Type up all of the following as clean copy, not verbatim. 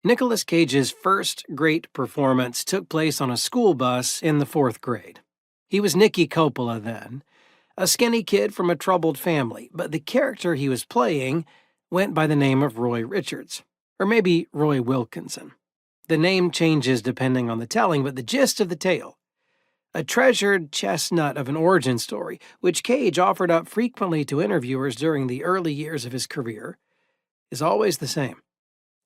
Nicolas Cage's first great performance took place on a school bus in the 4th grade. He was Nicky Coppola then, a skinny kid from a troubled family, but the character he was playing went by the name of Roy Richards, or maybe Roy Wilkinson. The name changes depending on the telling, but the gist of the tale, a treasured chestnut of an origin story, which Cage offered up frequently to interviewers during the early years of his career, is always the same.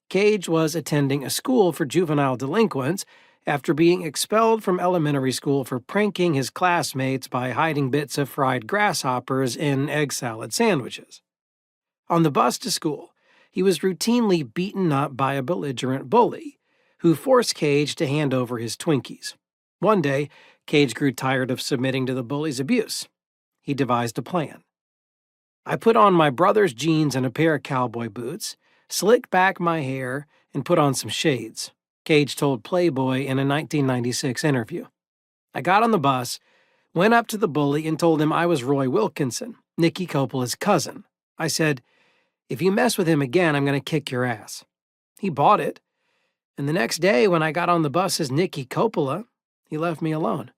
Cage was attending a school for juvenile delinquents after being expelled from elementary school for pranking his classmates by hiding bits of fried grasshoppers in egg salad sandwiches. On the bus to school, he was routinely beaten up by a belligerent bully, who forced Cage to hand over his Twinkies. One day, Cage grew tired of submitting to the bully's abuse. He devised a plan. "I put on my brother's jeans and a pair of cowboy boots, slicked back my hair, and put on some shades," Cage told Playboy in a 1996 interview. "I got on the bus, went up to the bully, and told him I was Roy Wilkinson, Nicky Coppola's cousin. I said, 'If you mess with him again, I'm going to kick your ass.' He bought it, and the next day when I got on the bus as Nicky Coppola, he left me alone."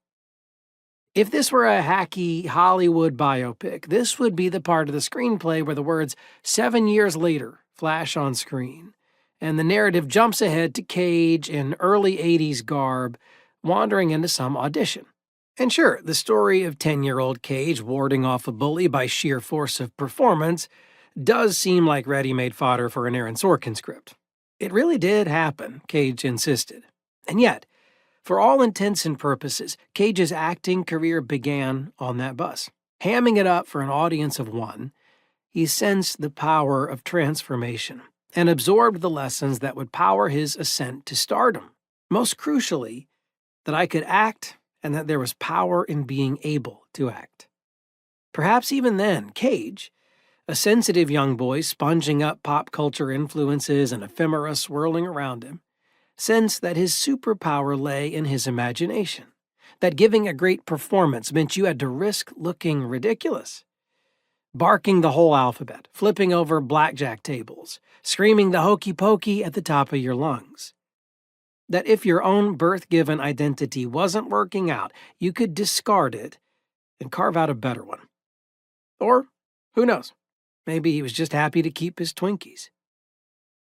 If this were a hacky Hollywood biopic, this would be the part of the screenplay where the words 7 years later flash on screen, and the narrative jumps ahead to Cage in early 80s garb, wandering into some audition. And sure, the story of 10-year-old Cage warding off a bully by sheer force of performance does seem like ready-made fodder for an Aaron Sorkin script. It really did happen, Cage insisted. And yet, for all intents and purposes, Cage's acting career began on that bus. Hamming it up for an audience of one, he sensed the power of transformation and absorbed the lessons that would power his ascent to stardom. Most crucially, that I could act and that there was power in being able to act. Perhaps even then, Cage, a sensitive young boy sponging up pop culture influences and ephemera swirling around him, sensed that his superpower lay in his imagination, that giving a great performance meant you had to risk looking ridiculous. Barking the whole alphabet, flipping over blackjack tables, screaming the hokey pokey at the top of your lungs. That if your own birth-given identity wasn't working out, you could discard it and carve out a better one. Or, who knows, maybe he was just happy to keep his Twinkies.